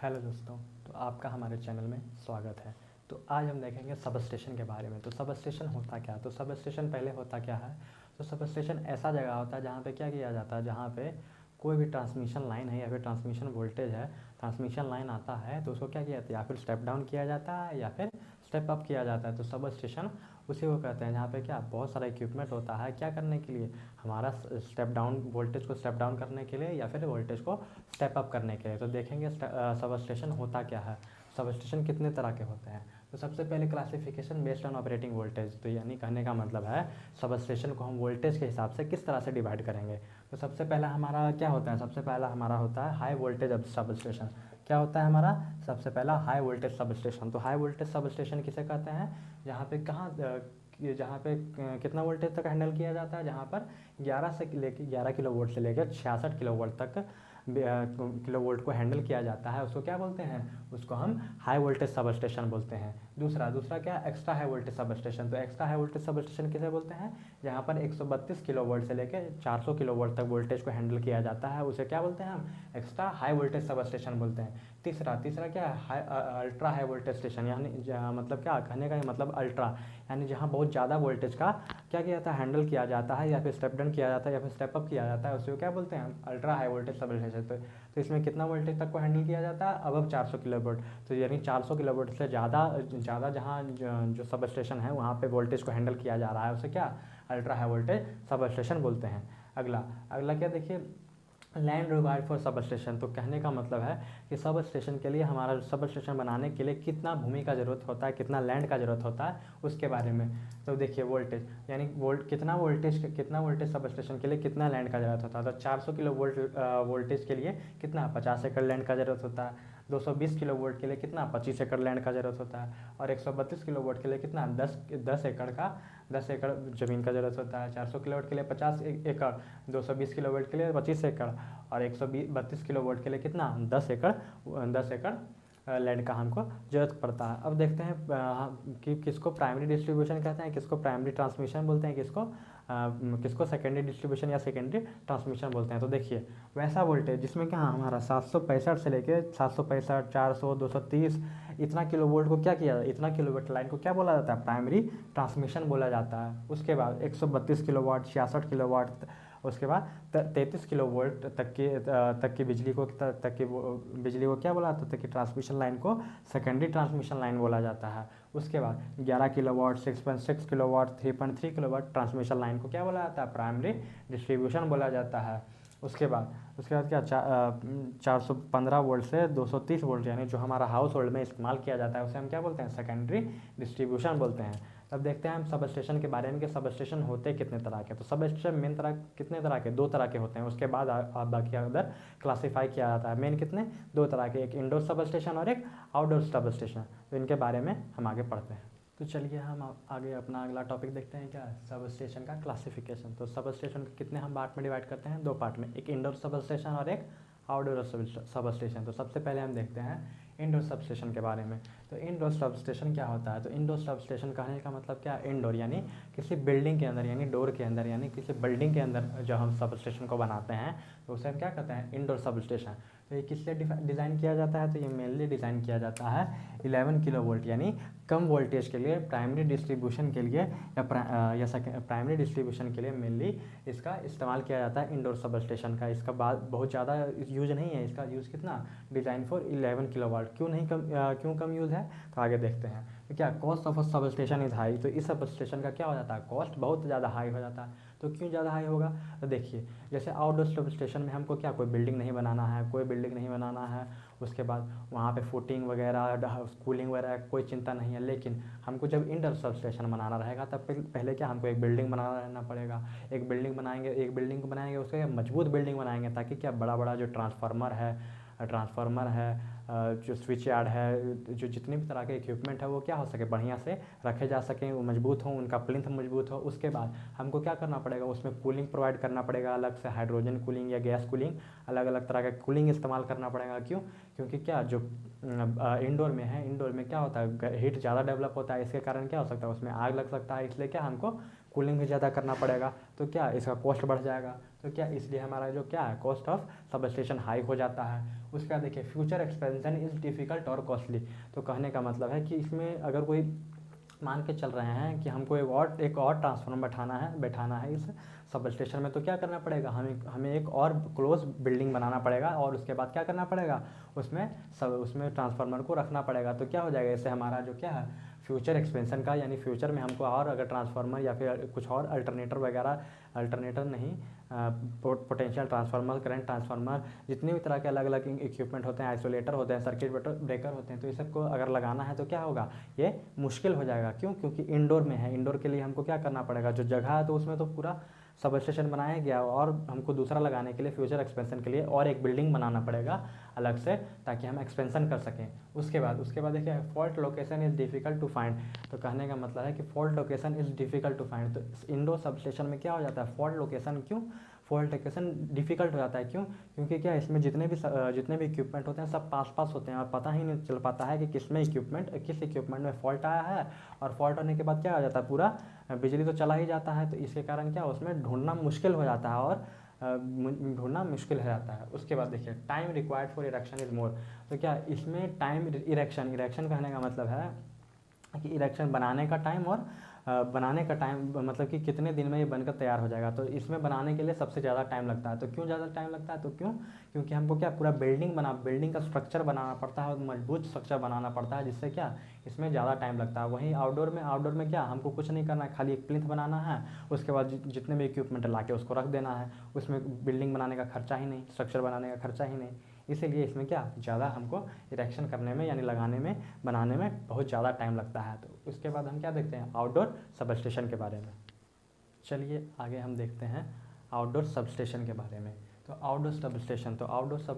Hello दोस्तों, तो आपका हमारे चैनल में स्वागत है। तो आज हम देखेंगे सब स्टेशन के बारे में। तो सब स्टेशन होता क्या है? तो सब स्टेशन पहले होता क्या है? तो सब स्टेशन ऐसा जगह होता है जहाँ पे क्या किया जाता है, जहाँ पे कोई भी ट्रांसमिशन लाइन है या फिर ट्रांसमिशन वोल्टेज है, ट्रांसमिशन लाइन आता है तो उसको क्या किया जाता है, या फिर स्टेप डाउन किया जाता है या फिर स्टेप अप किया जाता है। तो सब स्टेशन उसी को कहते हैं जहाँ पे क्या बहुत सारा इक्विपमेंट होता है, क्या करने के लिए, हमारा स्टेप डाउन वोल्टेज को स्टेप डाउन करने के लिए या फिर वोल्टेज को स्टेप अप करने के लिए। तो देखेंगे सब स्टेशन होता क्या है, सब स्टेशन कितने तरह के होते हैं। तो सबसे पहले classification based on operating voltage. तो यानी कहने का मतलब है सब स्टेशन को हम वोल्टेज के हिसाब से किस तरह से डिवाइड करेंगे। तो सबसे पहला हमारा क्या होता है, सबसे पहला हमारा होता है हाई वोल्टेज सब स्टेशन। क्या होता है हमारा सबसे पहला हाई वोल्टेज सब स्टेशन। तो हाई वोल्टेज सब स्टेशन किसे कहते हैं, जहाँ पे जहाँ पे कितना वोल्टेज तक हैंडल किया जाता है, जहाँ पर 11 किलो वोल्ट से लेकर 66 किलो वोल्ट तक किलो वोल्ट को हैंडल किया जाता है, उसको क्या बोलते हैं, उसको हम हाई वोल्टेज सब स्टेशन बोलते हैं। दूसरा क्या, extra high voltage substation. तो extra high voltage substation किसे बोलते हैं, जहाँ पर 132 किलो वोल्ट से लेकर 400 किलो वोल्ट तक वोल्टेज को हैंडल किया जाता है, उसे क्या बोलते हैं हम, extra high voltage sub station बोलते हैं। तीसरा क्या है, अल्ट्रा हाई वोल्टेज स्टेशन। यानी मतलब क्या कहने का मतलब अल्ट्रा, यानी जहाँ बहुत ज़्यादा वोल्टेज का क्या किया जाता है, हैंडल किया जाता है या फिर स्टेप डाउन किया जाता है या फिर स्टेप अप किया जाता है, उसे क्या बोलते हैं, ultra high voltage substation. तो इसमें कितना वोल्टेज तक को हैंडल किया जाता है, अब 400 किलो वोल्ट। तो यानी 400 किलो वोल्ट से ज़्यादा जहाँ जो सब स्टेशन है वहाँ पे वोल्टेज को हैंडल किया जा रहा है, उसे क्या ultra high voltage sub station बोलते हैं। अगला क्या देखिए, land required for sub station. तो कहने का मतलब है कि सब स्टेशन के लिए, हमारा सब स्टेशन बनाने के लिए कितना भूमि का ज़रूरत होता है, कितना लैंड का ज़रूरत होता है, उसके बारे में। तो देखिए वोल्टेज, यानी कितना वोल्टेज सब स्टेशन के लिए कितना लैंड का ज़रूरत होता है। तो 400 किलो वोल्टेज के लिए कितना 50 एकड़ लैंड का ज़रूरत होता है। 220 किलो वोल्ट के लिए कितना 25 एकड़ लैंड का ज़रूरत होता है। और 132 किलो वोल्ट के लिए कितना 10 एकड़ ज़मीन का ज़रूरत होता है। 400 किलो वोल्ट के लिए 50 एकड़, 220 किलो वोल्ट के लिए 25 एकड़ और 132 किलो वोल्ट के लिए कितना 10 एकड़ लैंड का हमको ज़रूरत पड़ता है। अब देखते हैं कि किसको प्राइमरी डिस्ट्रीब्यूशन कहते हैं, किसको प्राइमरी ट्रांसमिशन बोलते हैं, किसको सेकेंडरी डिस्ट्रीब्यूशन या सेकेंडरी ट्रांसमिशन बोलते हैं। तो देखिए वैसा वोल्टेज जिसमें क्या हमारा 765 से लेके 765, 400, 230 इतना किलो वोल्ट को क्या किया जाता है, इतना किलो वोल्ट लाइन को क्या बोला जाता है, प्राइमरी ट्रांसमिशन बोला जाता है। उसके बाद 132 किलो वाट, 66 किलो वाट, उसके बाद 33 किलो वोल्ट तक की बिजली को क्या बोला जाता है, तक की ट्रांसमिशन लाइन को सेकेंडरी ट्रांसमिशन लाइन बोला जाता है। उसके बाद 11 kilo watt, 6.6 kilo watt, 3.3 kilo watt transmission line को क्या बोला जाता है, प्राइमरी डिस्ट्रीब्यूशन बोला जाता है। उसके बाद क्या 415 वोल्ट से 230 वोल्ट, यानी जो हमारा हाउस होल्ड में इस्तेमाल किया जाता है, उसे हम क्या बोलते हैं, सेकेंडरी डिस्ट्रीब्यूशन बोलते हैं। अब देखते हैं हम सब स्टेशन के बारे में कि सब स्टेशन होते कितने तरह के। तो सब स्टेशन मेन कितने तरह के, 2 तरह के होते हैं। उसके बाद बाकी अदर क्लासीफाई किया जाता है। मेन कितने, 2 तरह के, एक इंडोर सब स्टेशन और एक आउटडोर सब स्टेशन। तो इनके बारे में हम आगे पढ़ते हैं। तो चलिए हम आगे अपना अगला टॉपिक देखते हैं, क्या सब स्टेशन का क्लासिफिकेशन। तो सब स्टेशन को कितने हम पार्ट में डिवाइड करते हैं, 2 पार्ट में, एक इंडोर सब स्टेशन और एक आउटडोर सब स्टेशन। तो सबसे पहले हम देखते हैं इंडोर सब स्टेशन के बारे में। तो इंडोर सब स्टेशन क्या होता है, तो इंडोर सब स्टेशन कहने का मतलब क्या, इंडोर यानी किसी बिल्डिंग के अंदर, यानी डोर के अंदर, यानी किसी बिल्डिंग के अंदर जो हम सब स्टेशन को बनाते हैं तो उसे हम क्या कहते हैं, इंडोर सब स्टेशन। तो ये किस लिए डिज़ाइन किया जाता है, तो ये मेनली डिज़ाइन किया जाता है 11 किलो वोल्ट यानी कम वोल्टेज के लिए, प्राइमरी डिस्ट्रीब्यूशन के लिए या प्राइमरी डिस्ट्रीब्यूशन के लिए मेनली इसका इस्तेमाल किया जाता है इंडोर सब स्टेशन का। इसका बहुत ज़्यादा यूज नहीं है, इसका यूज़ कितना, डिज़ाइन फॉर 11 किलो वाट। क्यों कम यूज़ है, तो आगे देखते हैं। तो क्या cost of sub station is high, तो इस सब स्टेशन का क्या हो जाता है, कॉस्ट बहुत ज़्यादा हाई हो जाता है। तो क्यों ज़्यादा हाई होगा, तो देखिए जैसे आउटडोर सब स्टेशन में हमको क्या कोई बिल्डिंग नहीं बनाना है, उसके बाद वहाँ पे फुटिंग वगैरह, कूलिंग वगैरह कोई चिंता नहीं है। लेकिन हमको जब इंडोर सब स्टेशन बनाना रहेगा तब पहले क्या हमको एक बिल्डिंग बनाना रहना पड़ेगा। एक बिल्डिंग को बनाएंगे उसके मजबूत बिल्डिंग बनाएंगे, ताकि क्या बड़ा जो ट्रांसफार्मर है, जो स्विच यार्ड है, जो जितने भी तरह के इक्विपमेंट है वो क्या हो सके, बढ़िया से रखे जा सकें, वो मजबूत हो, उनका प्लिंथ मजबूत हो। उसके बाद हमको क्या करना पड़ेगा, उसमें कूलिंग प्रोवाइड करना पड़ेगा, अलग से हाइड्रोजन कूलिंग या गैस कूलिंग, अलग अलग तरह का कूलिंग इस्तेमाल करना पड़ेगा। क्योंकि क्या जो इंडोर में क्या होता है, हीट ज़्यादा डेवलप होता है, इसके कारण क्या हो सकता है, उसमें आग लग सकता है। इसलिए क्या हमको कूलिंग भी ज़्यादा करना पड़ेगा, तो क्या इसका कॉस्ट बढ़ जाएगा। तो क्या इसलिए हमारा जो क्या है cost of sub station high हो जाता है। उसके बाद देखिए फ्यूचर एक्सपेंशन इज़ डिफ़िकल्ट और कॉस्टली। तो कहने का मतलब है कि इसमें अगर कोई मान के चल रहे हैं कि हमको एक और ट्रांसफार्मर बैठाना है इस सब स्टेशन में, तो क्या करना पड़ेगा, हमें एक और क्लोज बिल्डिंग बनाना पड़ेगा और उसके बाद क्या करना पड़ेगा, उसमें ट्रांसफार्मर को रखना पड़ेगा। तो क्या हो जाएगा, इससे हमारा जो क्या है फ्यूचर एक्सपेंशन का, यानी फ्यूचर में हमको और अगर ट्रांसफार्मर या फिर कुछ और अल्टरनेटर नहीं, पोटेंशियल ट्रांसफार्मर, करंट ट्रांसफार्मर, जितने भी तरह के अलग अलग इक्विपमेंट होते हैं, आइसोलेटर होते हैं, सर्किट ब्रेकर होते हैं, तो इस सबको अगर लगाना है तो क्या होगा, ये मुश्किल हो जाएगा। क्यों? क्योंकि इंडोर में है। इंडोर के लिए हमको क्या करना पड़ेगा, जो जगह है तो उसमें तो पूरा सब स्टेशन बनाया गया और हमको दूसरा लगाने के लिए फ्यूचर एक्सपेंशन के लिए और एक बिल्डिंग बनाना पड़ेगा अलग से, ताकि हम एक्सपेंशन कर सकें। उसके बाद देखिए fault location is difficult to find. तो कहने का मतलब है कि fault location is difficult to find. तो इंडोर सब स्टेशन में क्या हो जाता है, fault location fault location difficult हो जाता है। क्यों? क्योंकि क्या इसमें जितने भी इक्विपमेंट होते हैं सब पास होते हैं और पता ही नहीं चल पाता है कि किस इक्विपमेंट में फॉल्ट आया है। और फॉल्ट होने के बाद क्या हो जाता है, पूरा बिजली तो चला ही जाता है। तो इसके कारण क्या उसमें ढूंढना मुश्किल हो जाता है उसके बाद देखिए time required for erection is more. तो क्या इसमें टाइम इरेक्शन कहने का मतलब है कि इरेक्शन बनाने का टाइम और मतलब कि कितने दिन में ये बनकर तैयार हो जाएगा। तो इसमें बनाने के लिए सबसे ज़्यादा टाइम लगता है। तो क्यों ज़्यादा टाइम लगता है, तो क्योंकि हमको क्या पूरा बिल्डिंग का स्ट्रक्चर बनाना पड़ता है और मजबूत स्ट्रक्चर बनाना पड़ता है, जिससे क्या इसमें ज़्यादा टाइम लगता है। वहीं आउटडोर में क्या हमको कुछ नहीं करना है, खाली एक प्लिंथ बनाना है, उसके बाद जितने भी इक्विपमेंट ला के उसको रख देना है। उसमें बिल्डिंग बनाने का खर्चा ही नहीं, स्ट्रक्चर बनाने का खर्चा ही नहीं। इसीलिए इसमें क्या ज़्यादा हमको इरेक्शन करने में यानी लगाने में बनाने में बहुत ज़्यादा टाइम लगता है। तो उसके बाद हम क्या देखते हैं, आउटडोर सब स्टेशन के बारे में। चलिए आगे हम देखते हैं आउटडोर सब स्टेशन के बारे में। तो आउटडोर सब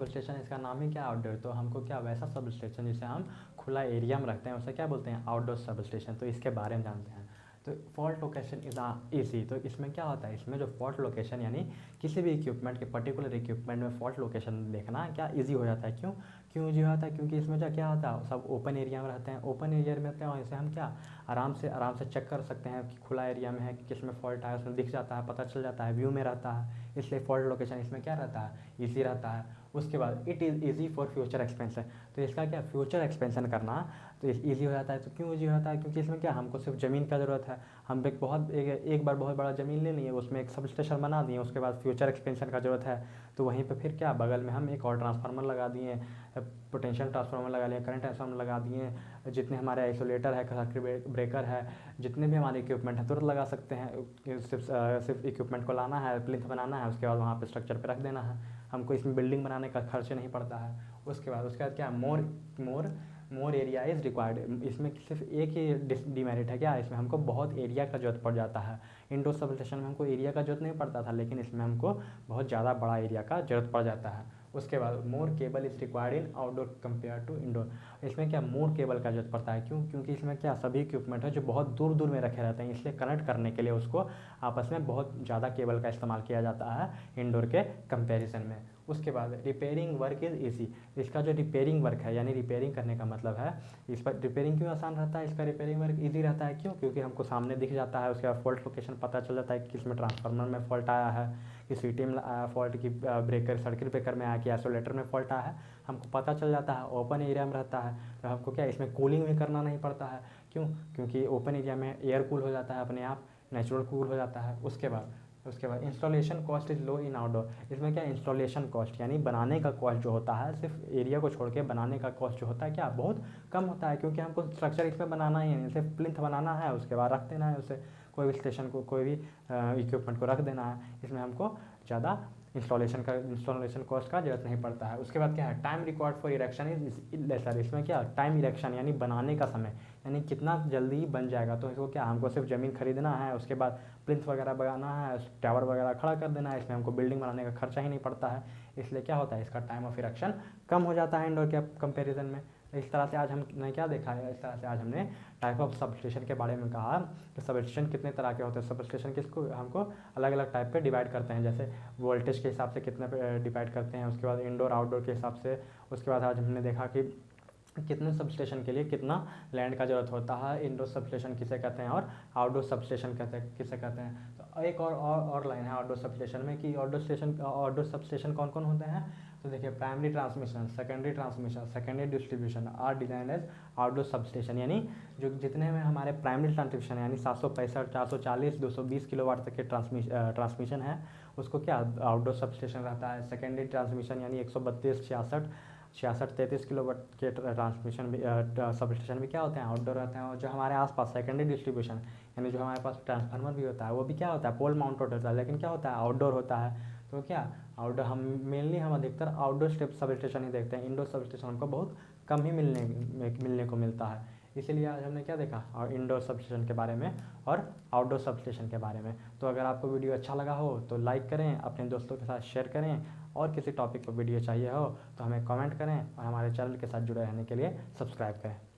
स्टेशन इसका नाम ही क्या है, आउटडोर। तो हमको क्या वैसा सब स्टेशन जिसे हम खुला एरिया में रखते हैं उसे क्या बोलते हैं, आउटडोर सब स्टेशन। तो इसके बारे में जानते हैं। तो फॉल्ट लोकेशन इज़ ईजी। तो इसमें क्या होता है, इसमें जो फॉल्ट लोकेशन यानी किसी भी इक्विपमेंट के पर्टिकुलर इक्विपमेंट में फॉल्ट लोकेशन देखना क्या ईजी हो जाता है। क्यों ईजी हो जाता है, क्योंकि इसमें क्या होता है, सब ओपन एरिया में रहते हैं। ओपन एरिया में रहते हैं और इसे हम क्या आराम से चेक कर सकते हैं कि खुला एरिया में है कि किस में फॉल्ट है, उसमें दिख जाता है, पता चल जाता है, व्यू में रहता है। इसलिए फॉल्ट लोकेशन इसमें क्या रहता है, ईजी रहता है। उसके बाद it is easy for future expansion. तो इसका क्या फ्यूचर एक्सपेंशन करना तो ईजी हो जाता है। तो क्यों ईजी हो जाता है, क्योंकि इसमें क्या हमको सिर्फ ज़मीन का ज़रूरत है। हम एक बार बहुत बड़ा ज़मीन ले लिए, उसमें एक सब स्टेशन बना दिए, उसके बाद फ्यूचर एक्सपेंशन का ज़रूरत है तो वहीं पे फिर क्या बगल में हम एक और ट्रांसफार्मर लगा दिए, पोटेंशियल ट्रांसफार्मर लगा लिए, करंट ट्रांसफार्मर लगा दिए, जितने हमारे आइसोलेटर है, सर्किट ब्रेकर है, जितने भी हमारे इक्विपमेंट हैं तुरंत लगा सकते हैं। सिर्फ इक्विपमेंट को लाना है, प्लिंथ बनाना है, उसके बाद वहाँ पे स्ट्रक्चर पे रख देना है। हमको इसमें बिल्डिंग बनाने का खर्च नहीं पड़ता है। उसके बाद क्या मोर एरिया इज़ रिक्वायर्ड। इसमें सिर्फ एक ही डिमेरिट है क्या, इसमें हमको बहुत एरिया का जरूरत पड़ जाता है। इंडोर सब स्टेशन में हमको एरिया का जरूरत नहीं पड़ता था, लेकिन इसमें हमको बहुत ज़्यादा बड़ा एरिया का जरूरत पड़ जाता है। उसके बाद more cable is required in outdoor compare to indoor. इसमें क्या मोर केबल का जरूरत पड़ता है। क्योंकि इसमें क्या सभी इक्विपमेंट है जो बहुत दूर दूर में रखे रहते हैं, इसलिए कनेक्ट करने के लिए उसको आपस में बहुत ज़्यादा केबल का इस्तेमाल किया जाता है इंडोर के कंपेरिजन में। उसके बाद रिपेयरिंग वर्क इज़ ईजी। इसका जो रिपेयरिंग वर्क है यानी रिपेयरिंग करने का मतलब है, इस पर रिपेयरिंग क्यों आसान रहता है, इसका रिपेयरिंग वर्क ईजी रहता है। क्योंकि हमको सामने दिख जाता है, उसके बाद फॉल्ट लोकेशन पता चल जाता है कि किसमें ट्रांसफार्मर में फॉल्ट आया है, कि सीटी में आया फॉल्ट, की सर्किट ब्रेकर में आया, कि आइसोलेटर में फॉल्ट आया है, हमको पता चल जाता है। ओपन एरिया में रहता है तो हमको क्या इसमें कूलिंग भी करना नहीं पड़ता है। क्योंकि ओपन एरिया में एयर कूल हो जाता है अपने आप, नेचुरल कूल हो जाता है। उसके बाद installation cost is low in outdoor. इसमें क्या इंस्टॉलेशन कॉस्ट यानी बनाने का कॉस्ट जो होता है, सिर्फ एरिया को छोड़ के बनाने का कॉस्ट जो होता है क्या बहुत कम होता है। क्योंकि हमको स्ट्रक्चर इसमें बनाना ही है, सिर्फ प्लिंथ बनाना है, उसके बाद रख देना है उसे, कोई भी स्टेशन को कोई भी इक्विपमेंट को रख देना है। इसमें हमको ज़्यादा इंस्टॉलेशन कॉस्ट का जरूरत नहीं पड़ता है। उसके बाद क्या है, time required for erection is lesser. इसमें क्या टाइम इरेक्शन यानी बनाने का समय यानी कितना जल्दी बन जाएगा। तो इसको क्या हमको सिर्फ ज़मीन खरीदना है, उसके बाद प्लिंथ वगैरह बनाना है, टावर वगैरह खड़ा कर देना है। इसमें हमको बिल्डिंग बनाने का खर्चा ही नहीं पड़ता है। इसलिए क्या होता है, इसका टाइम ऑफ इरेक्शन कम हो जाता है इंडोर के कंपेरिजन में। इस तरह से आज हमने क्या देखा है, इस तरह से आज हमने टाइप ऑफ सब स्टेशन के बारे में कहा कि सब स्टेशन कितने तरह के होते हैं। सब स्टेशन किसको हमको अलग अलग टाइप पे डिवाइड करते हैं, जैसे वोल्टेज के हिसाब से कितने पे डिवाइड करते हैं, उसके बाद इंडोर आउटडोर के हिसाब से। उसके बाद आज हमने देखा कि कितने सब स्टेशन के लिए कितना लैंड का ज़रूरत होता है, इंडोर सब स्टेशन किसे कहते हैं और आउटडोर सब स्टेशन किसे कहते हैं। तो एक और लाइन है आउटडोर सब स्टेशन में कि आउटडोर सब स्टेशन कौन कौन होते हैं। तो देखिए, primary transmission, secondary distribution are designed as outdoor sub station, यानी जो जितने में हमारे प्राइमरी ट्रांसमिशन यानी 765, 440, 220 किलोवाट तक के ट्रांसमिशन है, उसको क्या आउटडोर सब स्टेशन रहता है। सेकेंडरी ट्रांसमिशन यानी 132, 66, 33 किलोवाट के ट्रांसमिशन भी सब स्टेशन भी क्या होते हैं, आउटडोर रहते हैं। और जो हमारे आसपास सेकेंडरी डिस्ट्रीब्यूशन यानी जो हमारे पास ट्रांसफार्मर भी होता है, वो भी क्या होता है, पोल माउंटेड होता है, लेकिन क्या होता है, आउटडोर होता है। तो क्या आउटडोर हम अधिकतर आउटडोर सब स्टेशन ही देखते हैं, इंडोर सब स्टेशन हमको बहुत कम ही मिलने को मिलता है। इसीलिए आज हमने क्या देखा, और इंडोर सब स्टेशन के बारे में और आउटडोर सब स्टेशन के बारे में। तो अगर आपको वीडियो अच्छा लगा हो तो लाइक करें, अपने दोस्तों के साथ शेयर करें, और किसी टॉपिक पर वीडियो चाहिए हो तो हमें कमेंट करें, और हमारे चैनल के साथ जुड़े रहने के लिए सब्सक्राइब करें।